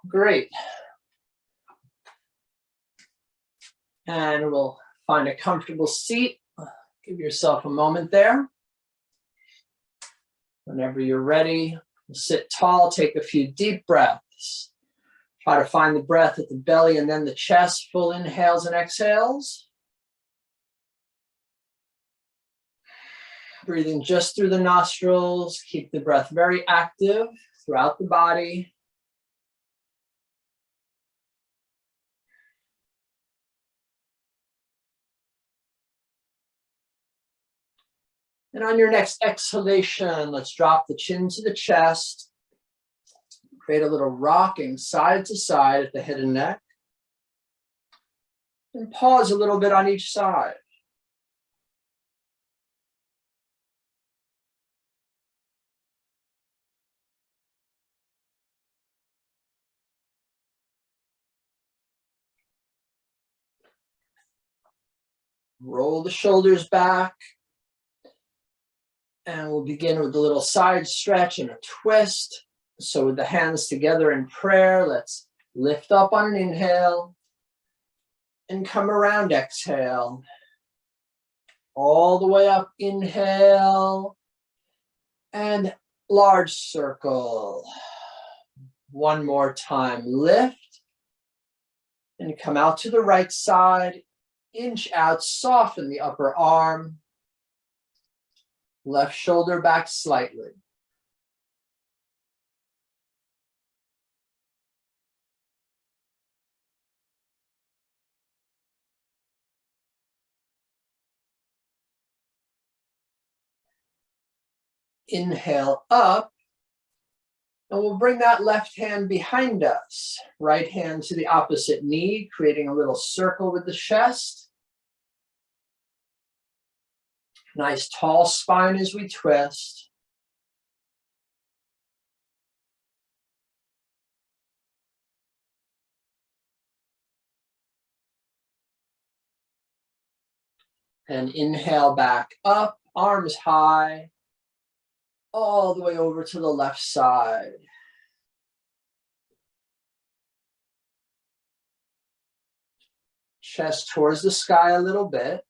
Great. And we'll find a comfortable seat. Give yourself a moment there. Whenever you're ready, sit tall, take a few deep breaths. Try to find the breath at the belly and then the chest, full inhales and exhales. Breathing just through the nostrils. Keep the breath very active throughout the body. And on your next exhalation, let's drop the chin to the chest. Create a little rocking side to side at the head and neck. And pause a little bit on each side. Roll the shoulders back. And we'll begin with a little side stretch and a twist. So with the hands together in prayer, let's lift up on an inhale and come around, exhale. All the way up, inhale, and large circle. One more time, lift, and come out to the right side, inch out, soften the upper arm, left shoulder back slightly. Inhale up, and we'll bring that left hand behind us. Right hand to the opposite knee, creating a little circle with the chest. Nice tall spine as we twist. And inhale back up, arms high, all the way over to the left side. Chest towards the sky a little bit.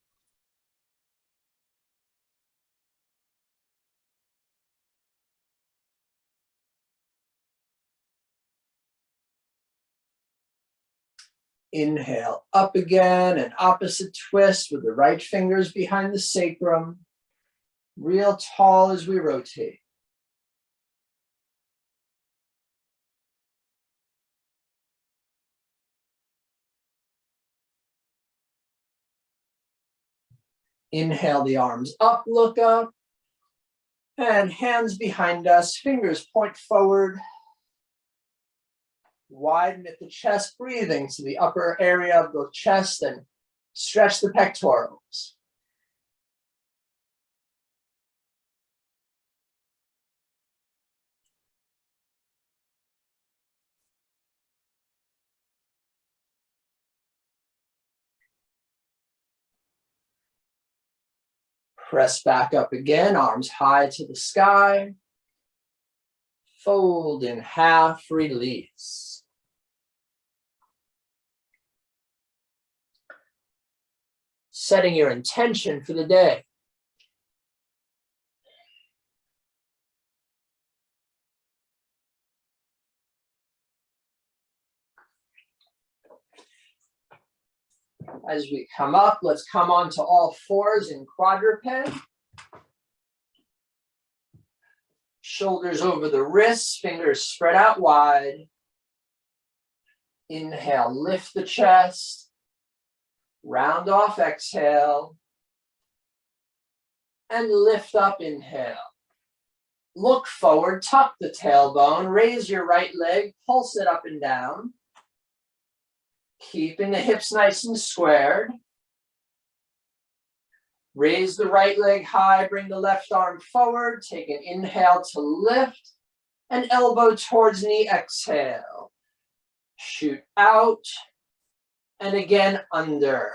Inhale up again, an opposite twist with the right fingers behind the sacrum. Real tall as we rotate. Inhale the arms up, look up. And hands behind us, fingers point forward. Widen at the chest, breathing to the upper area of the chest and stretch the pectorals. Press back up again, arms high to the sky. Fold in half, release. Setting your intention for the day. As we come up, let's come onto all fours in quadruped. Shoulders over the wrists, fingers spread out wide. Inhale, lift the chest. Round off, exhale. And lift up, inhale. Look forward, tuck the tailbone, raise your right leg, pulse it up and down. Keeping the hips nice and squared. Raise the right leg high, bring the left arm forward, take an inhale to lift, and elbow towards knee, exhale. Shoot out, and again under.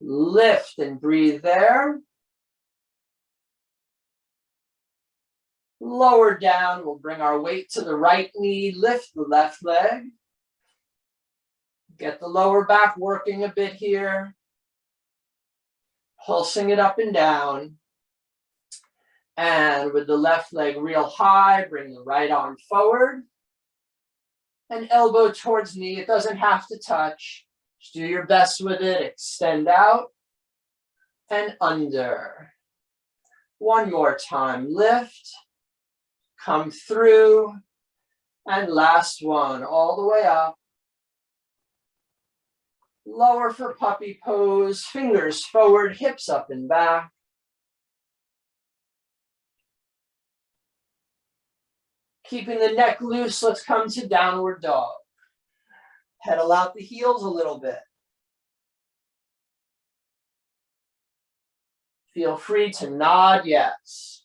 Lift and breathe there. Lower down, we'll bring our weight to the right knee, lift the left leg. Get the lower back working a bit here. Pulsing it up and down. And with the left leg real high, bring the right arm forward. And elbow towards knee, it doesn't have to touch. Just do your best with it, extend out and under. One more time, lift, come through, and last one, all the way up. Lower for puppy pose, fingers forward, hips up and back. Keeping the neck loose, let's come to downward dog. Pedal out the heels a little bit. Feel free to nod yes.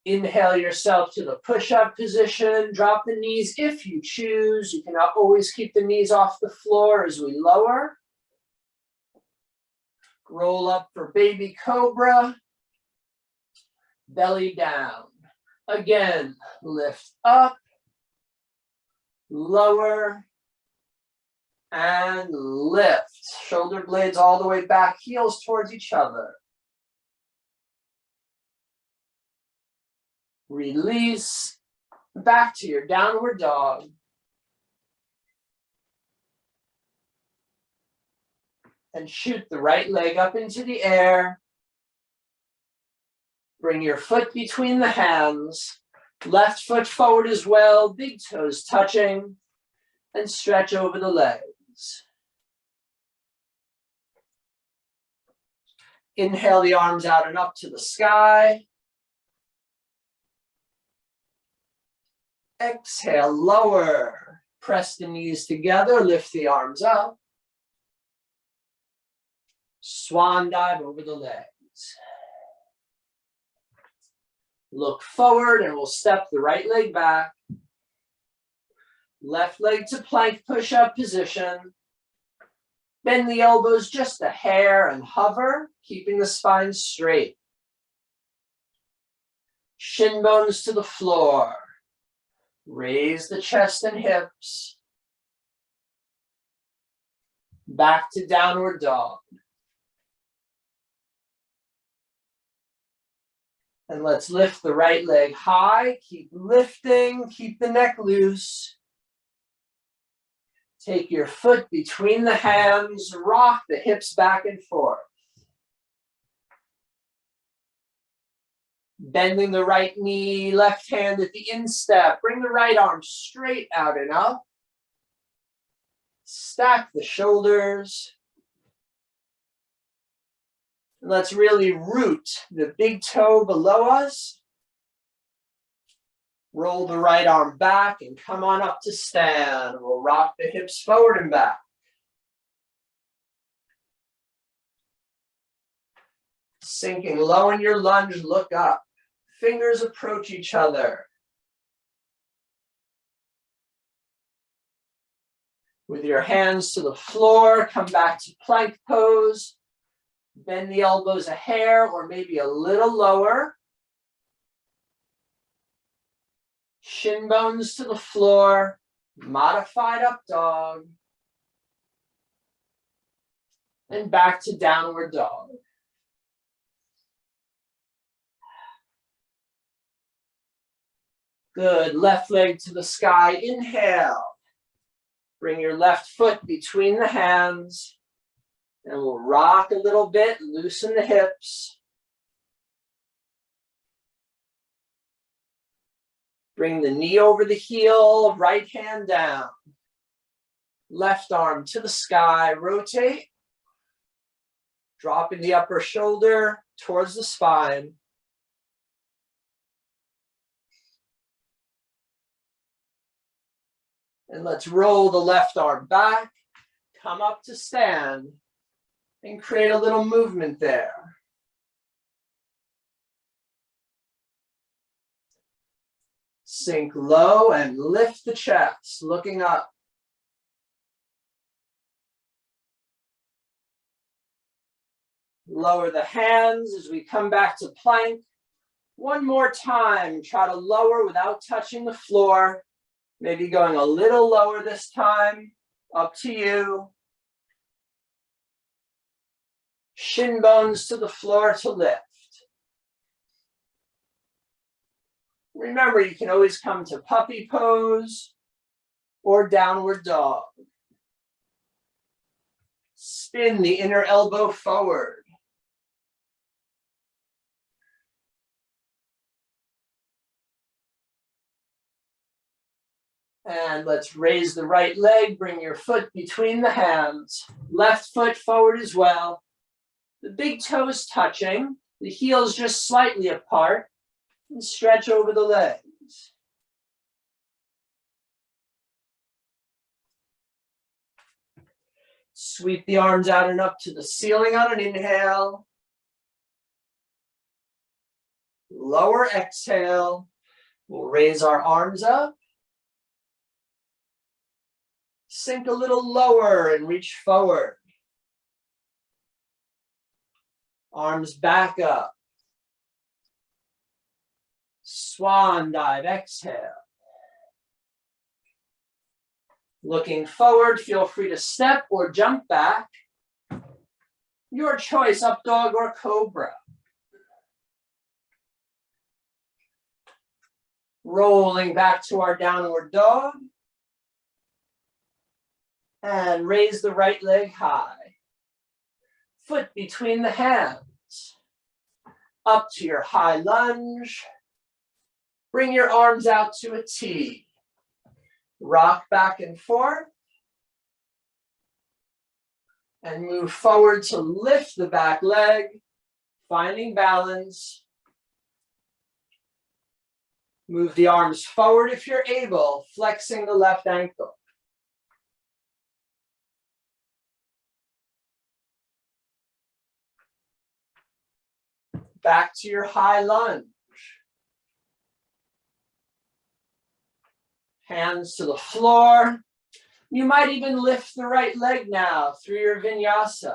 Inhale yourself to the push-up position. Drop the knees if you choose. You can always keep the knees off the floor as we lower. Roll up for baby cobra. Belly down. Again, lift up, lower, and lift. Shoulder blades all the way back, heels towards each other. Release, back to your downward dog. And shoot the right leg up into the air. Bring your foot between the hands. Left foot forward as well, big toes touching. And stretch over the legs. Inhale the arms out and up to the sky. Exhale, lower. Press the knees together, lift the arms up. Swan dive over the legs. Look forward and we'll step the right leg back. Left leg to plank push-up position. Bend the elbows just a hair and hover, keeping the spine straight. Shin bones to the floor. Raise the chest and hips. Back to downward dog. And let's lift the right leg high. Keep lifting, keep the neck loose. Take your foot between the hands, rock the hips back and forth. Bending the right knee, left hand at the instep. Bring the right arm straight out and up. Stack the shoulders. Let's really root the big toe below us. Roll the right arm back and come on up to stand. We'll rock the hips forward and back. Sinking low in your lunge, look up. Fingers approach each other. With your hands to the floor, come back to plank pose. Bend the elbows a hair or maybe a little lower. Shin bones to the floor, modified up dog. And back to downward dog. Good, left leg to the sky, inhale. Bring your left foot between the hands. And we'll rock a little bit, loosen the hips. Bring the knee over the heel, right hand down. Left arm to the sky, rotate. Dropping the upper shoulder towards the spine. And let's roll the left arm back, come up to stand, and create a little movement there. Sink low and lift the chest, looking up. Lower the hands as we come back to plank. One more time, try to lower without touching the floor. Maybe going a little lower this time, up to you. Shin bones to the floor to lift. Remember, you can always come to puppy pose or downward dog. Spin the inner elbow forward. And let's raise the right leg, bring your foot between the hands. Left foot forward as well. The big toes touching, the heels just slightly apart, and stretch over the legs. Sweep the arms out and up to the ceiling on an inhale. Lower exhale. We'll raise our arms up. Sink a little lower and reach forward. Arms back up. Swan dive, exhale. Looking forward, feel free to step or jump back. Your choice, up dog or cobra. Rolling back to our downward dog. And raise the right leg high. Foot between the hands. Up to your high lunge. Bring your arms out to a T. Rock back and forth. And move forward to lift the back leg, finding balance. Move the arms forward if you're able, flexing the left ankle. Back to your high lunge. Hands to the floor. You might even lift the right leg now through your vinyasa.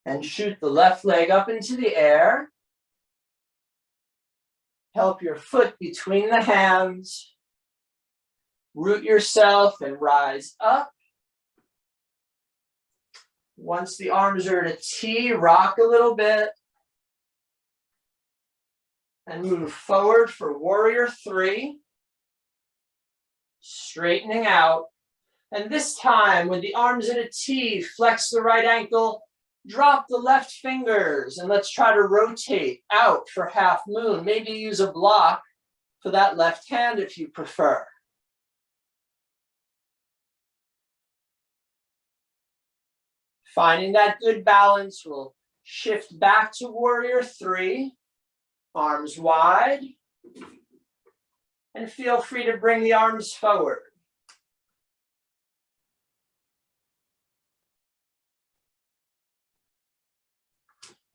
And shoot the left leg up into the air. Help your foot between the hands. Root yourself and rise up. Once the arms are at a T, rock a little bit. And move forward for warrior three. Straightening out. And this time, with the arms at a T, flex the right ankle, drop the left fingers, and let's try to rotate out for half moon. Maybe use a block for that left hand if you prefer. Finding that good balance, we'll shift back to warrior three, arms wide, and feel free to bring the arms forward.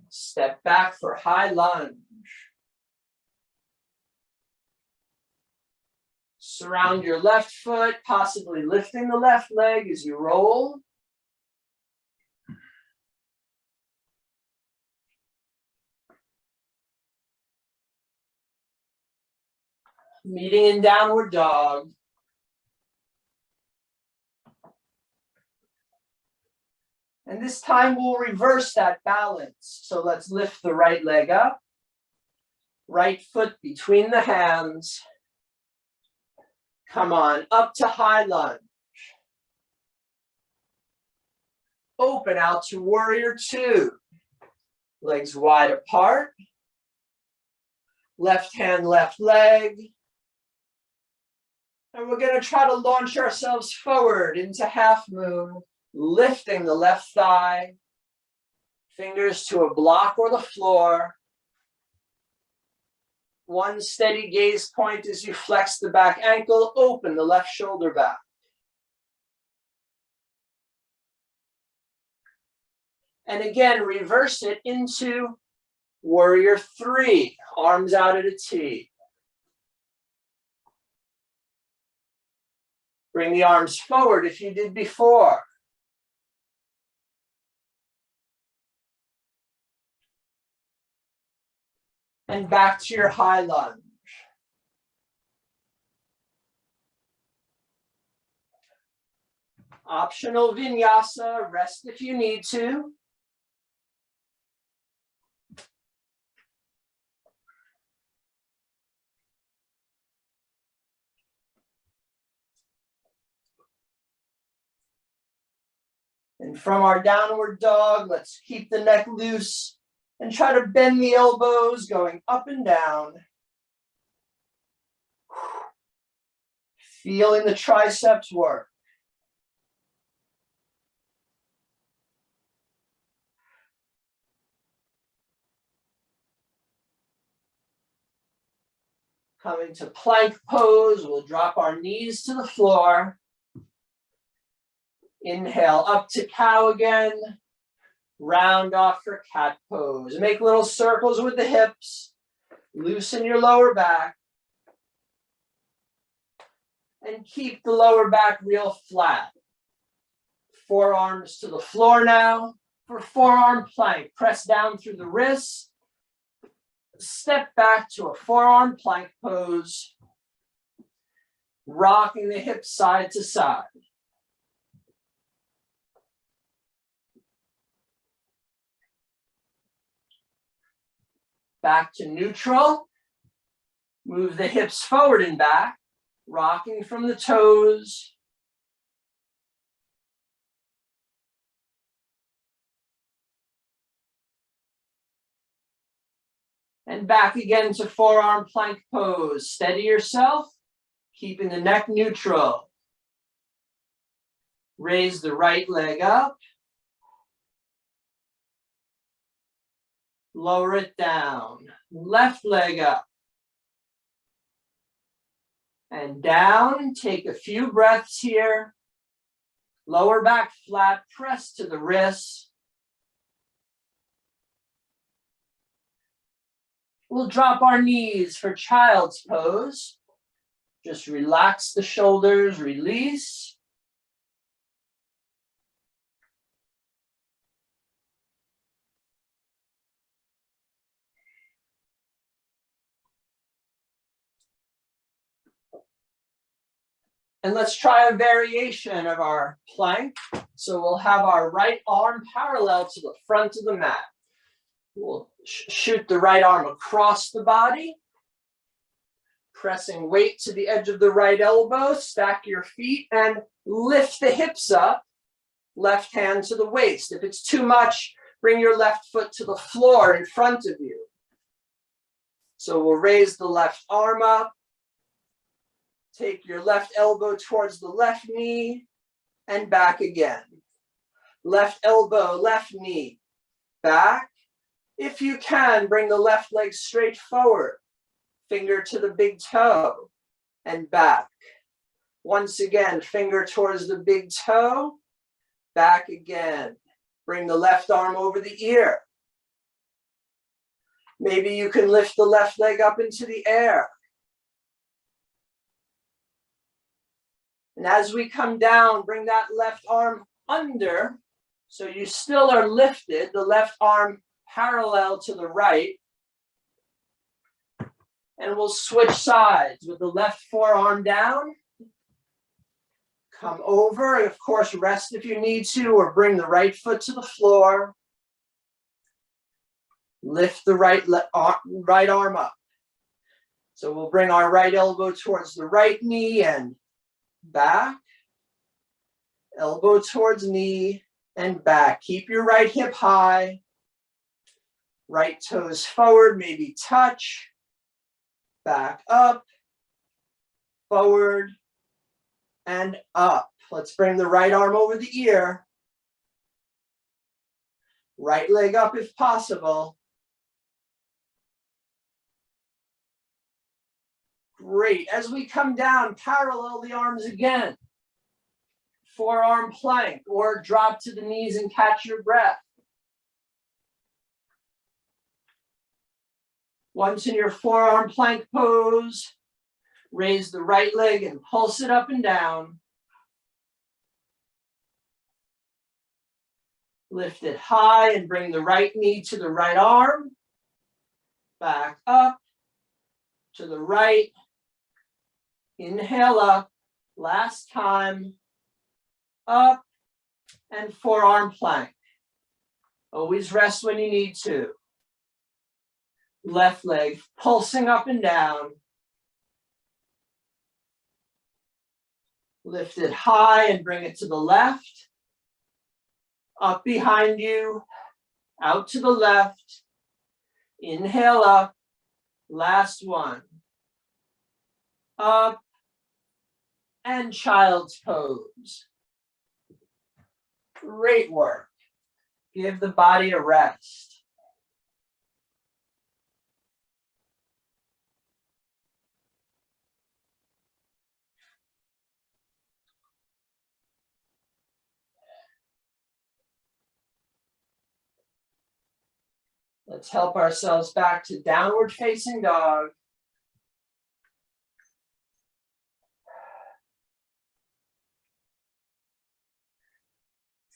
Step back for high lunge. Surround your left foot, possibly lifting the left leg as you roll. Meeting in downward dog. And this time we'll reverse that balance. So let's lift the right leg up. Right foot between the hands. Come on, up to high lunge. Open out to warrior two. Legs wide apart. Left hand, left leg. And we're going to try to launch ourselves forward into half moon, lifting the left thigh, fingers to a block or the floor. One steady gaze point as you flex the back ankle, open the left shoulder back. And again, reverse it into warrior three, arms out at a T. Bring the arms forward if you did before. And back to your high lunge. Optional vinyasa, rest if you need to. And from our downward dog, let's keep the neck loose and try to bend the elbows going up and down. Feeling the triceps work. Coming to plank pose, we'll drop our knees to the floor. Inhale up to cow again. Round off for cat pose. Make little circles with the hips. Loosen your lower back. And keep the lower back real flat. Forearms to the floor now. For forearm plank, press down through the wrists. Step back to a forearm plank pose. Rocking the hips side to side. Back to neutral. Move the hips forward and back, rocking from the toes. And back again to forearm plank pose. Steady yourself, keeping the neck neutral. Raise the right leg up. Lower it down. Left leg up. And down. Take a few breaths here. Lower back flat. Press to the wrists. We'll drop our knees for child's pose. Just relax the shoulders. Release. And let's try a variation of our plank. So we'll have our right arm parallel to the front of the mat. We'll shoot the right arm across the body. Pressing weight to the edge of the right elbow. Stack your feet and lift the hips up. Left hand to the waist. If it's too much, bring your left foot to the floor in front of you. So we'll raise the left arm up. Take your left elbow towards the left knee and back again. Left elbow, left knee, back. If you can, bring the left leg straight forward. Finger to the big toe and back. Once again, finger towards the big toe, back again. Bring the left arm over the ear. Maybe you can lift the left leg up into the air. And as we come down, bring that left arm under, so you still are lifted, the left arm parallel to the right. And we'll switch sides with the left forearm down. Come over, of course, rest if you need to, or bring the right foot to the floor. Lift the right arm up. So we'll bring our right elbow towards the right knee and back, elbow towards knee and back. Keep your right hip high, right toes forward, maybe touch, back up, forward, and up. Let's bring the right arm over the ear, right leg up if possible. Great. As we come down, parallel the arms again. Forearm plank or drop to the knees and catch your breath. Once in your forearm plank pose, raise the right leg and pulse it up and down. Lift it high and bring the right knee to the right arm. Back up to the right. Inhale up. Last time. Up and forearm plank. Always rest when you need to. Left leg pulsing up and down. Lift it high and bring it to the left. Up behind you. Out to the left. Inhale up. Last one. Up and child's pose. Great work. Give the body a rest. Let's help ourselves back to downward facing dog.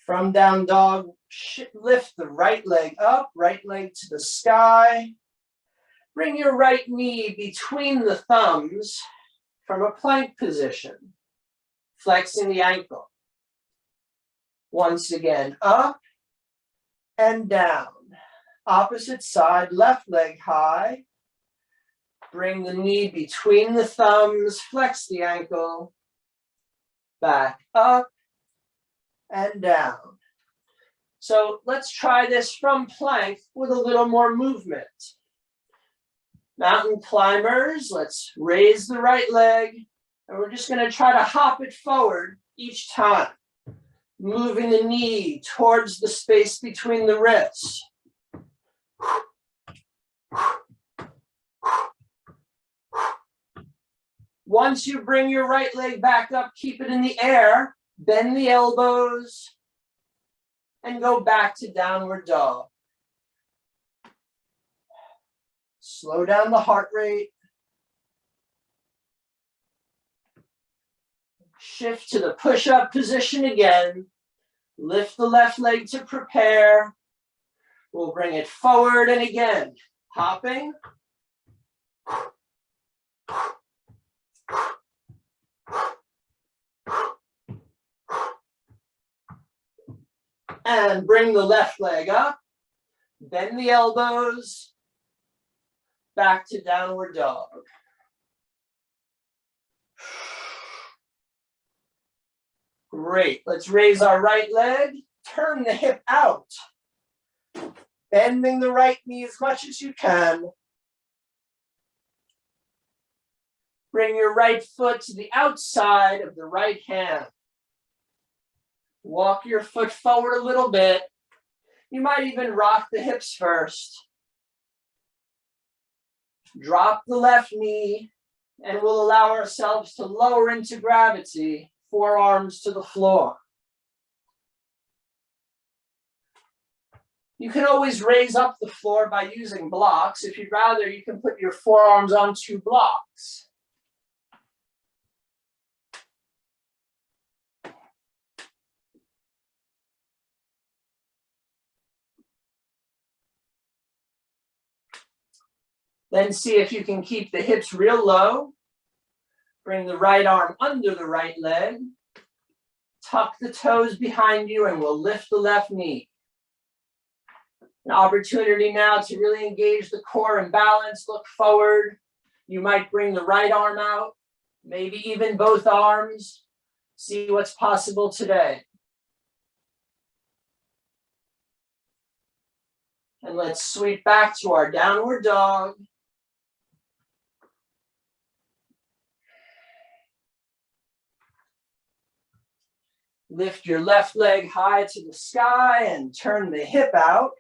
From down dog, lift the right leg up, right leg to the sky. Bring your right knee between the thumbs from a plank position, flexing the ankle. Once again, up and down. Opposite side, left leg high. Bring the knee between the thumbs, flex the ankle. Back up and down. So let's try this from plank with a little more movement. Mountain climbers, let's raise the right leg, and we're just going to try to hop it forward each time, moving the knee towards the space between the wrists. Once you bring your right leg back up, keep it in the air. Bend the elbows and go back to downward dog. Slow down the heart rate. Shift to the push-up position again. Lift the left leg to prepare. We'll bring it forward and again, hopping. And bring the left leg up, bend the elbows, back to downward dog. Great, let's raise our right leg, turn the hip out, bending the right knee as much as you can. Bring your right foot to the outside of the right hand. Walk your foot forward a little bit. You might even rock the hips first. Drop the left knee, and we'll allow ourselves to lower into gravity, forearms to the floor. You can always raise up the floor by using blocks. If you'd rather, you can put your forearms on 2 blocks. Then see if you can keep the hips real low. Bring the right arm under the right leg. Tuck the toes behind you and we'll lift the left knee. An opportunity now to really engage the core and balance. Look forward. You might bring the right arm out, maybe even both arms. See what's possible today. And let's sweep back to our downward dog. Lift your left leg high to the sky and turn the hip out.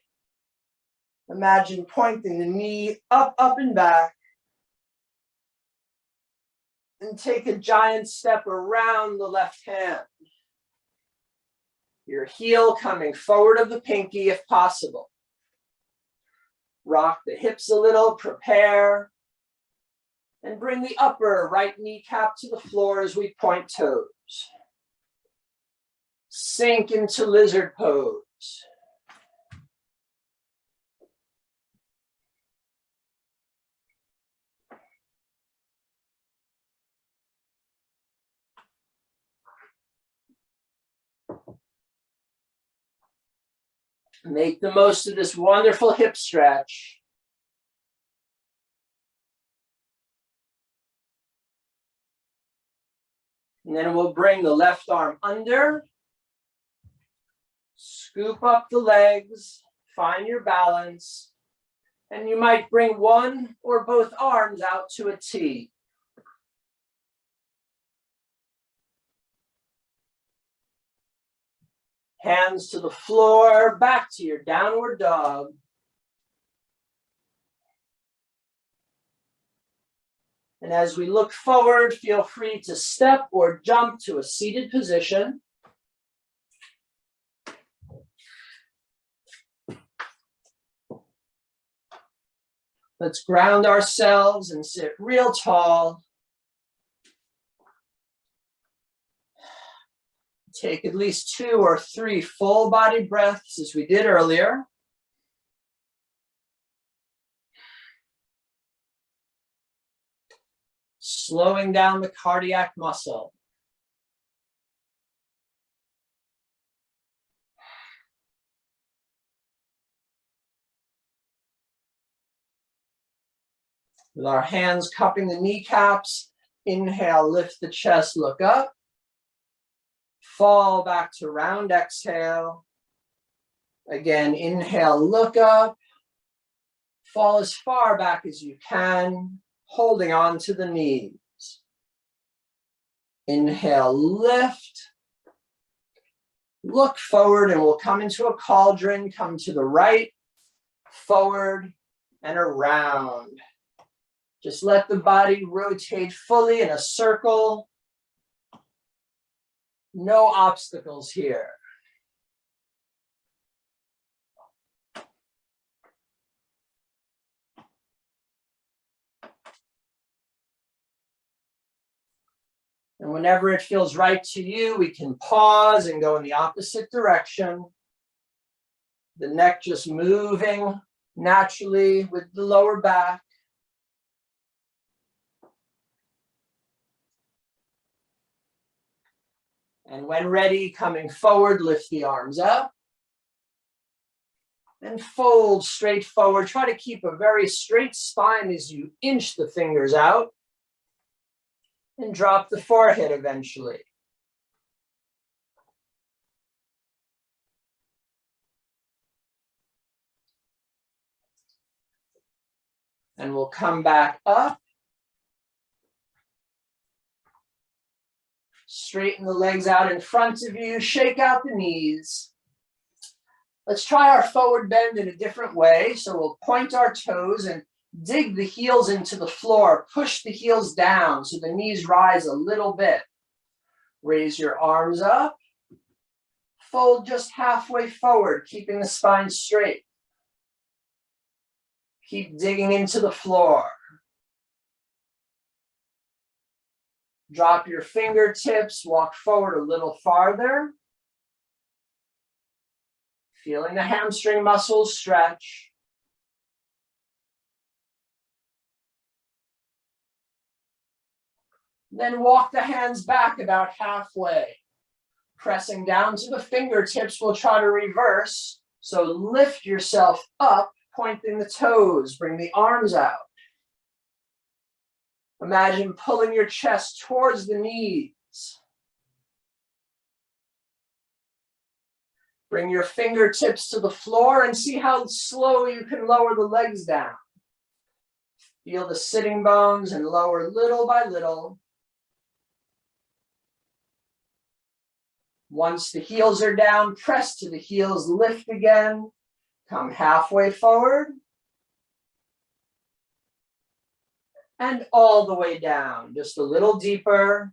Imagine pointing the knee up, up, and back. And take a giant step around the left hand. Your heel coming forward of the pinky if possible. Rock the hips a little, prepare. And bring the upper right kneecap to the floor as we point toes. Sink into lizard pose. Make the most of this wonderful hip stretch. And then we'll bring the left arm under, scoop up the legs, find your balance, and you might bring one or both arms out to a T. Hands to the floor, back to your downward dog. And as we look forward, feel free to step or jump to a seated position. Let's ground ourselves and sit real tall. Take at least 2 or 3 full body breaths as we did earlier. Slowing down the cardiac muscle. With our hands cupping the kneecaps, inhale, lift the chest, look up. Fall back to round exhale. Again, inhale, look up. Fall as far back as you can, holding on to the knees. Inhale, lift. Look forward and we'll come into a cauldron, come to the right, forward, and around. Just let the body rotate fully in a circle. No obstacles here. And whenever it feels right to you, we can pause and go in the opposite direction. The neck just moving naturally with the lower back. And when ready, coming forward, lift the arms up. And fold straight forward. Try to keep a very straight spine as you inch the fingers out. And drop the forehead eventually. And we'll come back up. Straighten the legs out in front of you. Shake out the knees. Let's try our forward bend in a different way. So we'll point our toes and dig the heels into the floor. Push the heels down so the knees rise a little bit. Raise your arms up. Fold just halfway forward, keeping the spine straight. Keep digging into the floor. Drop your fingertips, walk forward a little farther. Feeling the hamstring muscles stretch. Then walk the hands back about halfway. Pressing down to the fingertips, we'll try to reverse. So lift yourself up, pointing the toes, bring the arms out. Imagine pulling your chest towards the knees. Bring your fingertips to the floor and see how slow you can lower the legs down. Feel the sitting bones and lower little by little. Once the heels are down, press to the heels, lift again. Come halfway forward. And all the way down, just a little deeper.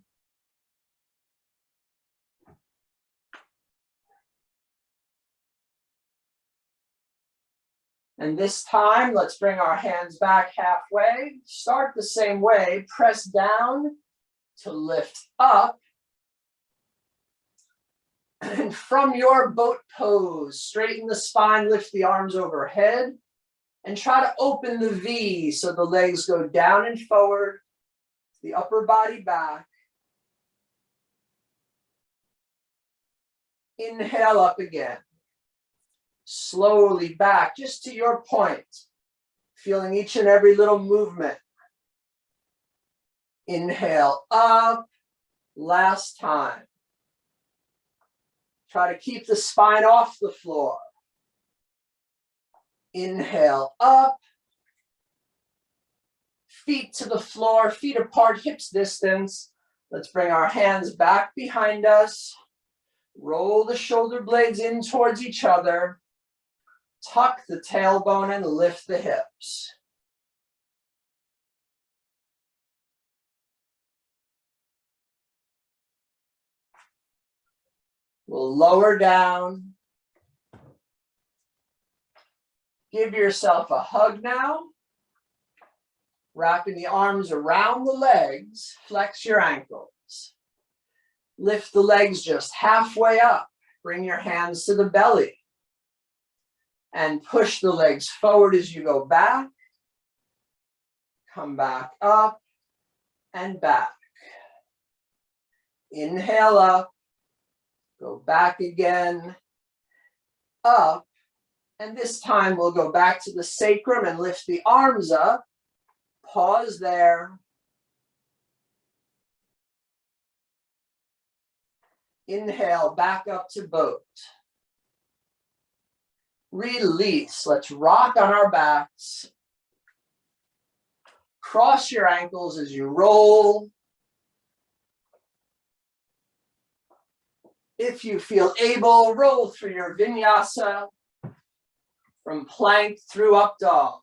And this time, let's bring our hands back halfway. Start the same way, press down to lift up. And from your boat pose, straighten the spine, lift the arms overhead. And try to open the V so the legs go down and forward, the upper body back. Inhale up again. Slowly back, just to your point. Feeling each and every little movement. Inhale up. Last time. Try to keep the spine off the floor. Inhale up. Feet to the floor, feet apart, hips distance. Let's bring our hands back behind us. Roll the shoulder blades in towards each other. Tuck the tailbone and lift the hips. We'll lower down. Give yourself a hug now. Wrapping the arms around the legs, flex your ankles. Lift the legs just halfway up. Bring your hands to the belly. And push the legs forward as you go back. Come back up and back. Inhale up. Go back again. Up. And this time we'll go back to the sacrum and lift the arms up. Pause there. Inhale, back up to boat. Release. Let's rock on our backs. Cross your ankles as you roll. If you feel able, roll through your vinyasa from plank through up dog.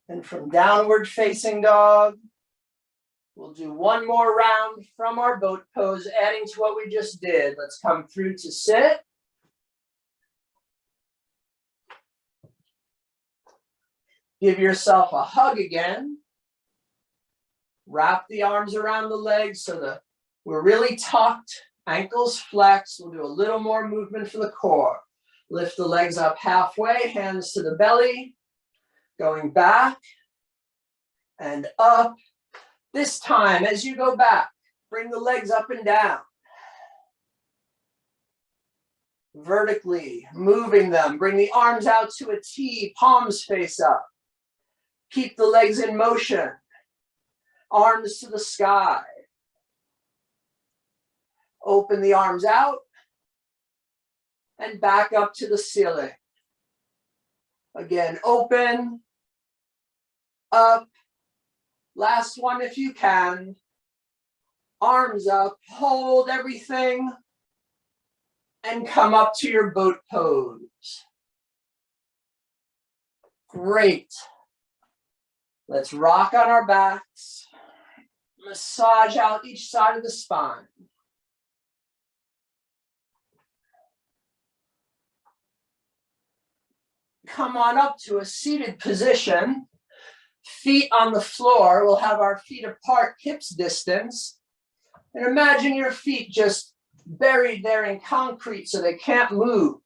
And from downward facing dog, we'll do one more round from our boat pose, adding to what we just did. Let's come through to sit. Give yourself a hug again. Wrap the arms around the legs so that we're really tucked, ankles flexed. We'll do a little more movement for the core. Lift the legs up halfway, hands to the belly. Going back and up. This time, as you go back, bring the legs up and down. Vertically, moving them. Bring the arms out to a T, palms face up. Keep the legs in motion. Arms to the sky. Open the arms out and back up to the ceiling. Again, open, up. Last one if you can. Arms up, hold everything, and come up to your boat pose. Great. Let's rock on our backs. Massage out each side of the spine. Come on up to a seated position. Feet on the floor. We'll have our feet apart, hips distance. And imagine your feet just buried there in concrete so they can't move.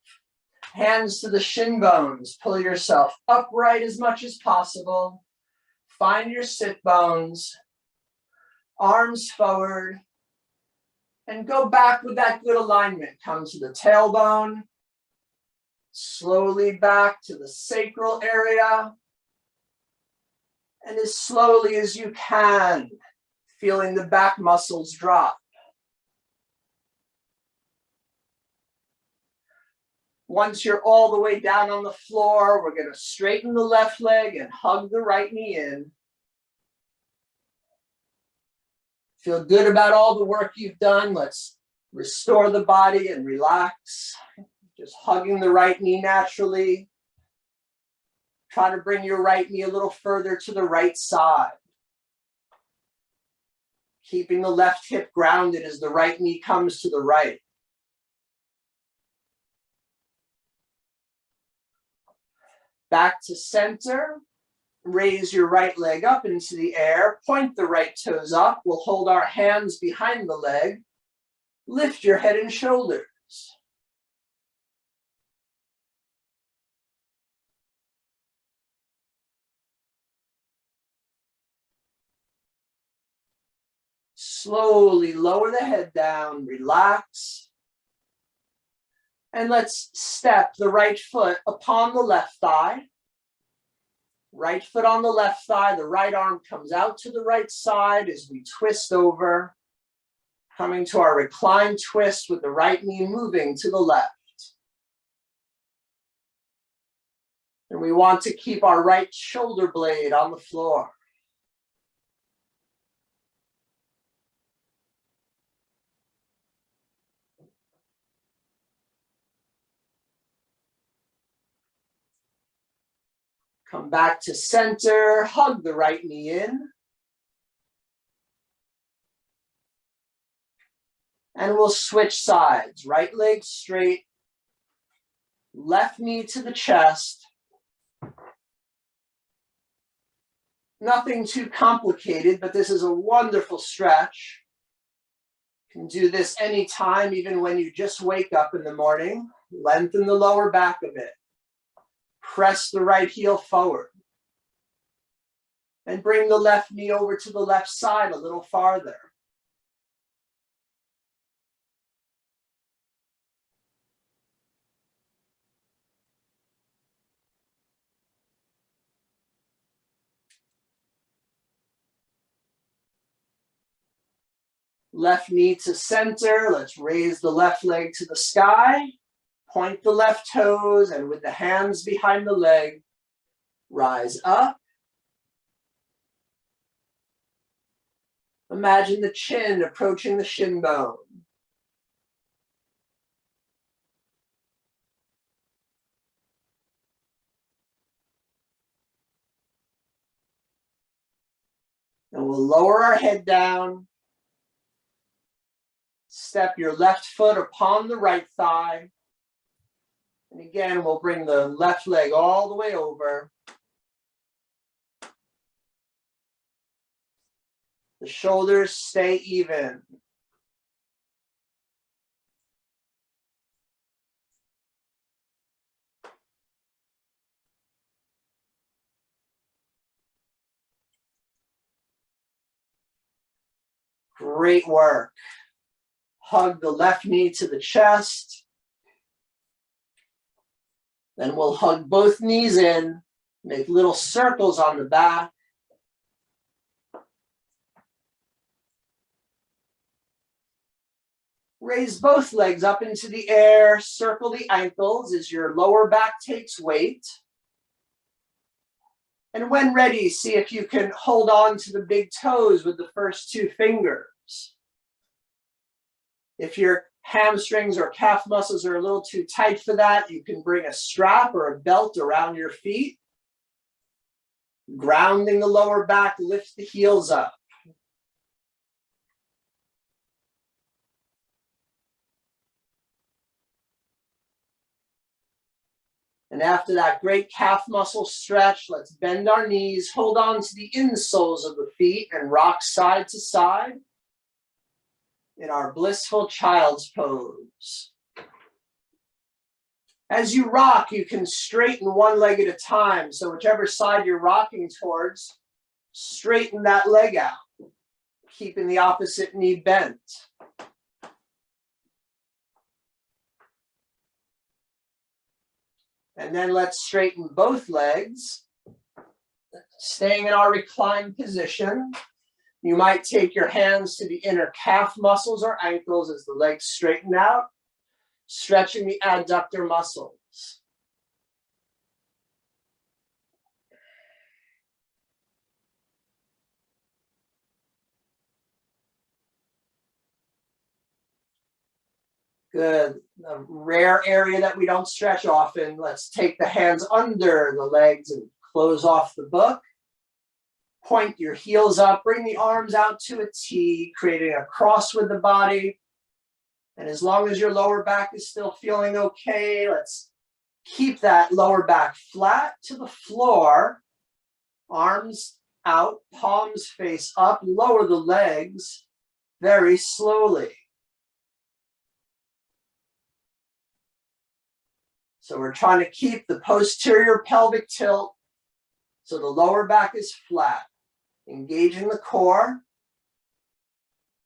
Hands to the shin bones. Pull yourself upright as much as possible. Find your sit bones. Arms forward. And go back with that good alignment. Come to the tailbone. Slowly back to the sacral area. And as slowly as you can, feeling the back muscles drop. Once you're all the way down on the floor, we're going to straighten the left leg and hug the right knee in. Feel good about all the work you've done. Let's restore the body and relax. Just hugging the right knee naturally. Try to bring your right knee a little further to the right side. Keeping the left hip grounded as the right knee comes to the right. Back to center. Raise your right leg up into the air. Point the right toes up. We'll hold our hands behind the leg. Lift your head and shoulders. Slowly lower the head down, relax. And let's step the right foot upon the left thigh. Right foot on the left thigh, the right arm comes out to the right side as we twist over, coming to our recline twist with the right knee moving to the left. And we want to keep our right shoulder blade on the floor. Come back to center, hug the right knee in. And we'll switch sides. Right leg straight, left knee to the chest. Nothing too complicated, but this is a wonderful stretch. You can do this anytime, even when you just wake up in the morning. Lengthen the lower back a bit. Press the right heel forward. And bring the left knee over to the left side a little farther. Left knee to center. Let's raise the left leg to the sky. Point the left toes, and with the hands behind the leg, rise up. Imagine the chin approaching the shin bone. And we'll lower our head down. Step your left foot upon the right thigh. And again, we'll bring the left leg all the way over. The shoulders stay even. Great work. Hug the left knee to the chest. Then we'll hug both knees in, make little circles on the back. Raise both legs up into the air, circle the ankles as your lower back takes weight. And when ready, see if you can hold on to the big toes with the first two fingers. If your hamstrings or calf muscles are a little too tight for that, you can bring a strap or a belt around your feet. Grounding the lower back, lift the heels up. And after that great calf muscle stretch, let's bend our knees, hold on to the insoles of the feet, and rock side to side in our blissful child's pose. As you rock, you can straighten one leg at a time. So whichever side you're rocking towards, straighten that leg out, keeping the opposite knee bent. And then let's straighten both legs, staying in our reclined position. You might take your hands to the inner calf muscles or ankles as the legs straighten out, stretching the adductor muscles. Good. A rare area that we don't stretch often. Let's take the hands under the legs and close off the book. Point your heels up, bring the arms out to a T, creating a cross with the body. And as long as your lower back is still feeling okay, let's keep that lower back flat to the floor. Arms out, palms face up, lower the legs very slowly. So we're trying to keep the posterior pelvic tilt so the lower back is flat, engaging the core.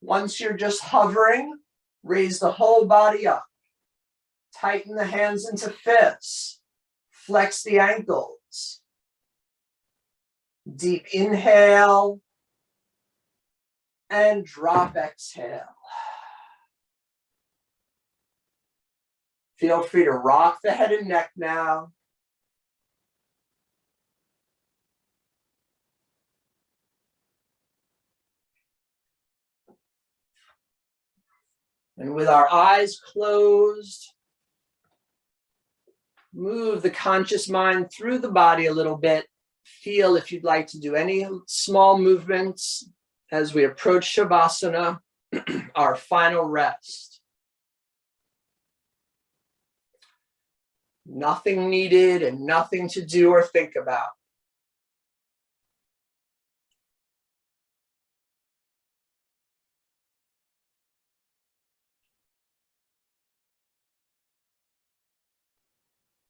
Once you're just hovering, raise the whole body up. Tighten the hands into fists. Flex the ankles. Deep inhale. And drop, exhale. Feel free to rock the head and neck now. And with our eyes closed, move the conscious mind through the body a little bit. Feel if you'd like to do any small movements as we approach Shavasana, our final rest. Nothing needed and nothing to do or think about.